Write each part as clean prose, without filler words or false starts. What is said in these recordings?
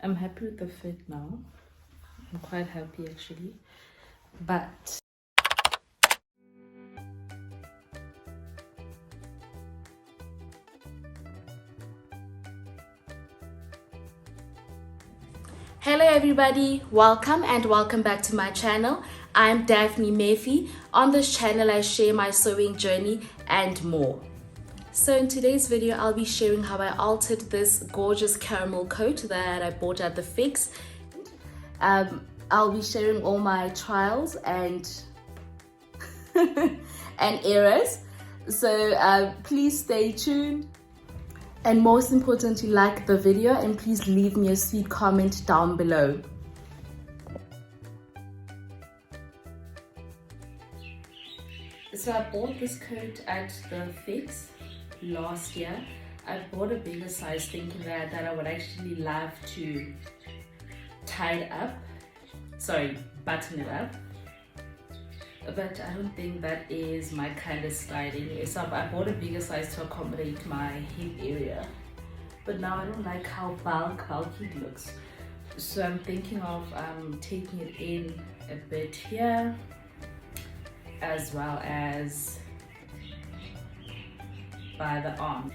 I'm happy with the fit now. I'm quite happy actually. But hello everybody, welcome back to my channel. I'm Daphne Mefi. On this channel I share my sewing journey and more. So in today's video I'll be sharing how I altered this gorgeous caramel coat that I bought at the Fix. I'll be sharing all my trials and and errors. So please stay tuned. And most importantly, like the video and please leave me a sweet comment down below. So I bought this coat at the Fix last year. I bought a bigger size thinking that I would actually love to tie it up. Sorry, button it up. But I don't think that is my kind of styling. So I bought a bigger size to accommodate my hip area. But now I don't like how bulky it looks. So I'm thinking of taking it in a bit here, as well as by the arm.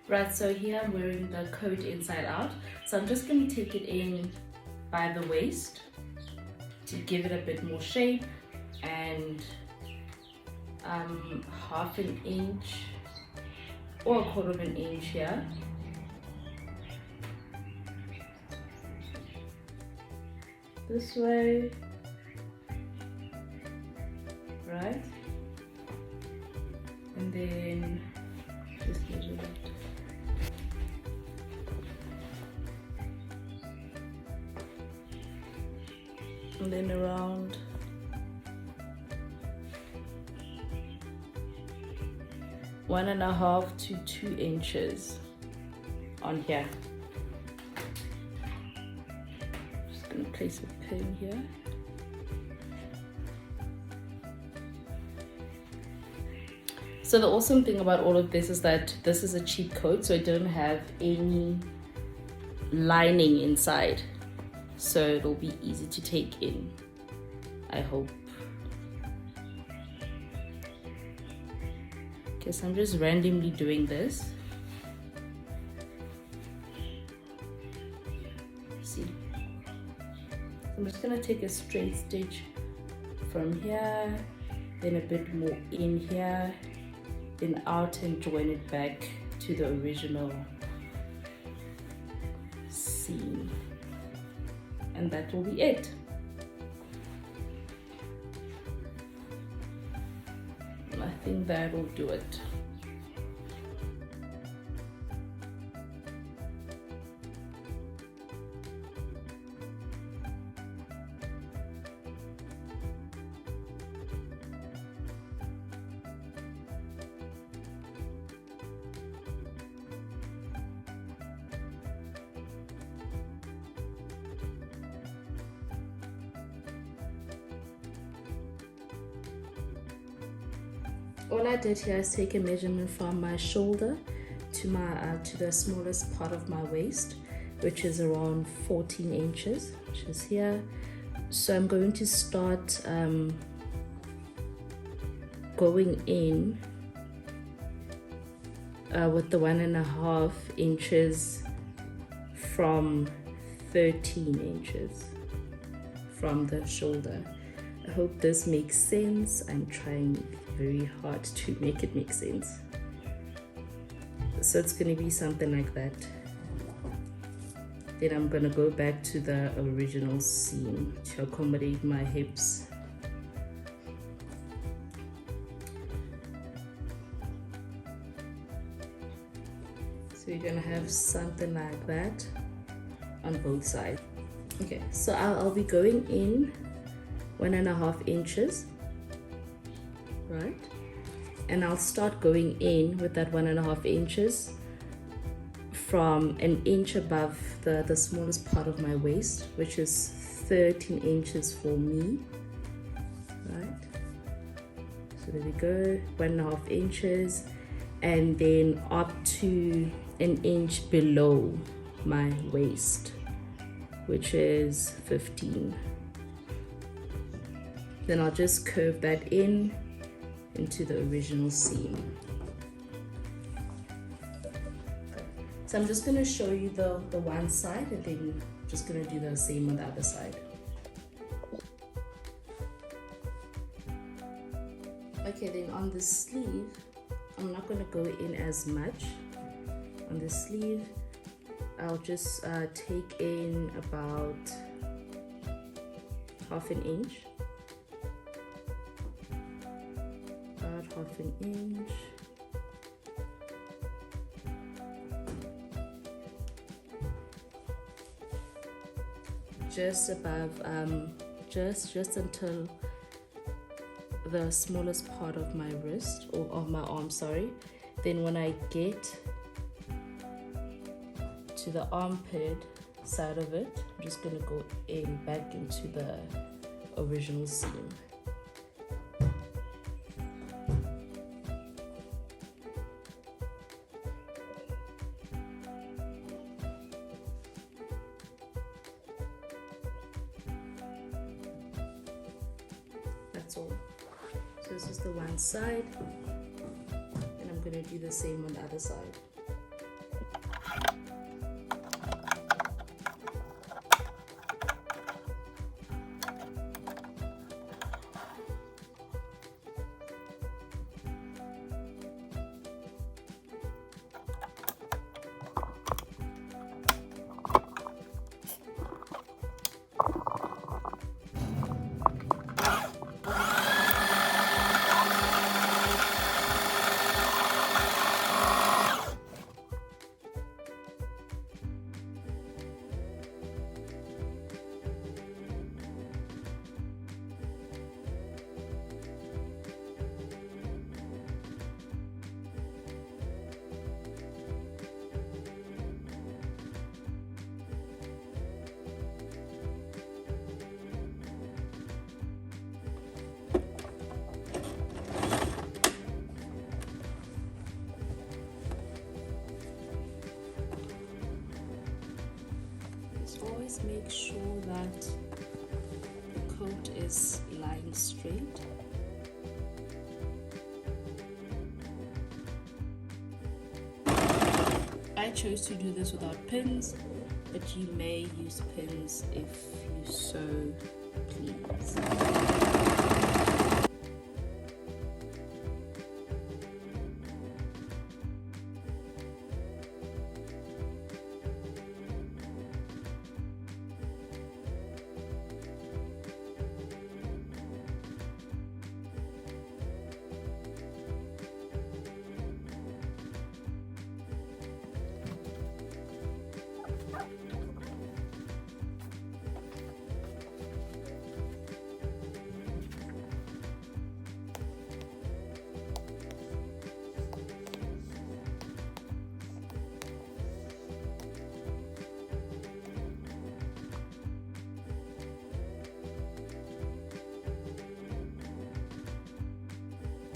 Right, so here I'm wearing the coat inside out. So I'm just going to take it in by the waist to give it a bit more shape, and half an inch or a quarter of an inch here. This way, right? And then just leave it. And then around one and a half to 2 inches on here. Just gonna place a pin here. So the awesome thing about all of this is that this is a cheap coat, so it doesn't have any lining inside. So it'll be easy to take in, I hope. Okay, so I'm just randomly doing this. See, I'm just gonna take a straight stitch from here, then a bit more in here, then out and join it back to the original seam. And that will be it. I think that will do it. All I did here is take a measurement from my shoulder to my to the smallest part of my waist, which is around 14 inches, which is here. So I'm going to start going in with the 1.5 inches from 13 inches from the shoulder. I hope this makes sense. I'm trying very hard to make it make sense. So it's going to be something like that. Then I'm going to go back to the original seam to accommodate my hips. So you're going to have something like that on both sides. Okay, so I'll be going in 1.5 inches, right? And I'll start going in with that 1.5 inches from an inch above the smallest part of my waist, which is 13 inches for me, right? So there we go, 1.5 inches, and then up to an inch below my waist, which is 15. Then I'll just curve that into the original seam. So I'm just going to show you the one side, and then I'm just going to do the same on the other side. Okay, then on the sleeve, I'm not going to go in as much. On the sleeve, I'll just take in about half an inch. About half an inch. Just above, just until the smallest part of my wrist, or of my arm, sorry. Then when I get to the armpit side of it, I'm just going to go back into the original seam. That's all. So this is the one side, and I'm going to do the same on the other side. Always make sure that the coat is lying straight. I chose to do this without pins, but you may use pins if you so please.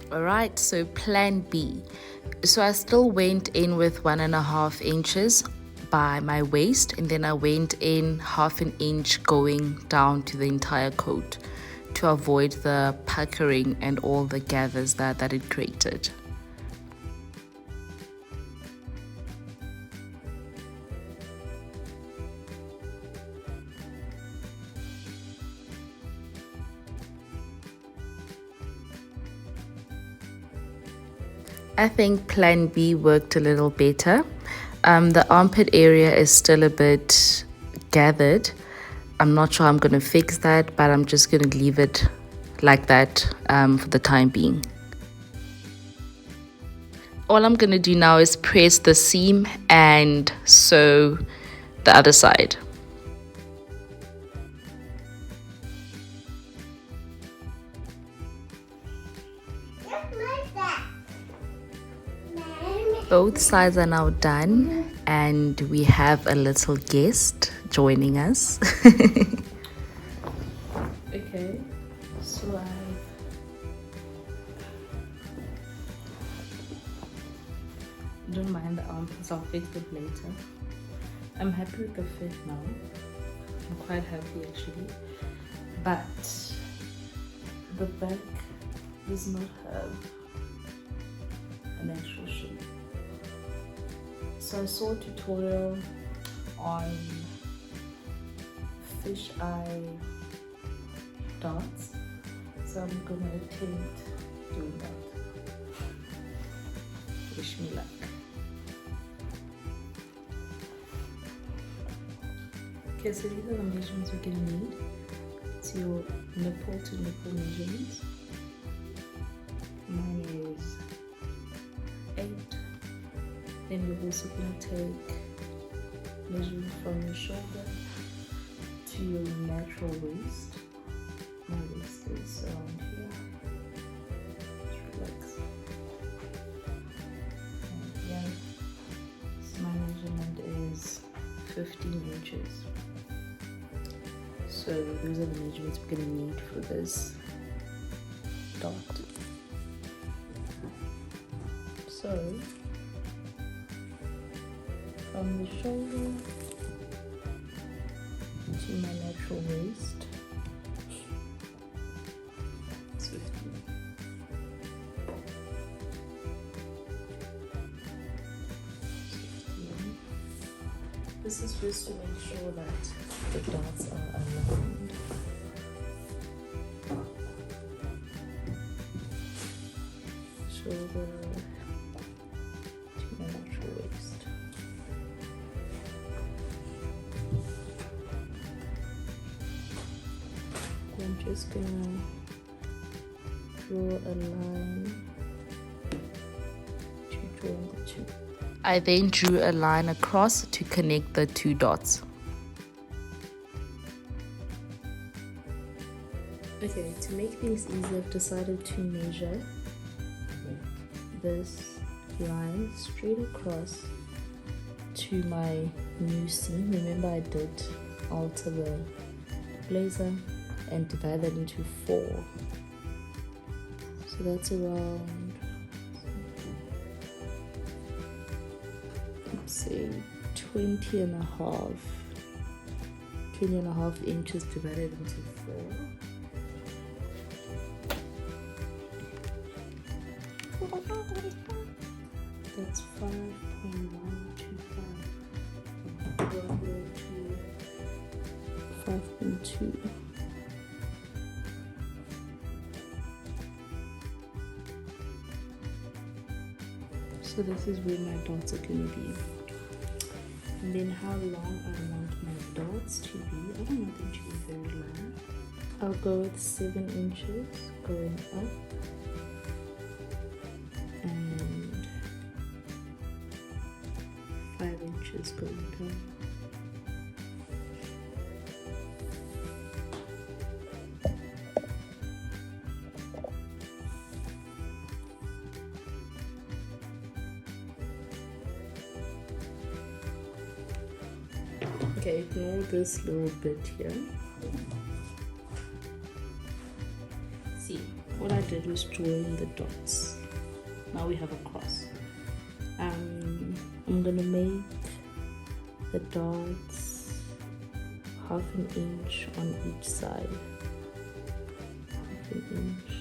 Alright, so plan B. So I still went in with 1.5 inches by my waist, and then I went in half an inch going down to the entire coat to avoid the puckering and all the gathers that it created. I think plan B worked a little better. The armpit area is still a bit gathered. I'm not sure I'm going to fix that, but I'm just going to leave it like that for the time being. All I'm going to do now is press the seam and sew the other side. Both sides are now done, and we have a little guest joining us. Okay, so don't mind the armpits, I'll fix it later. I'm happy with the fit now. I'm quite happy actually. But the back does not have an actual shape. So I saw a tutorial on fisheye dots. So I'm gonna attempt doing that. Wish me luck. Okay, so these are the measurements we're gonna need. It's your nipple to nipple measurements. Mine is 8. Then we're also gonna take measurement from your shoulder to your natural waist. My waist is around here. Just relax. And yeah, so my measurement is 15 inches. So those are the measurements we're gonna need for this dot. So from the shoulder to my natural waist, it's 15. This is just to make sure that the dots are aligned. Shoulder to my natural waist. I'm just gonna draw a line to join the two. I then drew a line across to connect the two dots. Okay, to make things easier, I've decided to measure this line straight across to my new seam. Remember, I did alter the blazer and divide that into 4. So that's around, let's say 20 and a half inches divided into 4. That's 5.125 to 5.2. So this is where my dots are going to be. And then how long I want my dots to be. I don't want them to be very long. I'll go with 7 inches going up. And 5 inches going down. Okay, ignore this little bit here. See, what I did was join the dots. Now we have a cross. I'm gonna make the dots 1/2 inch on each side. 1/2 inch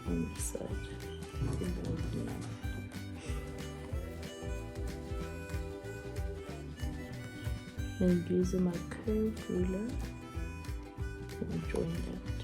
on each side. I think that would be enough. Then using my curved ruler, and join that.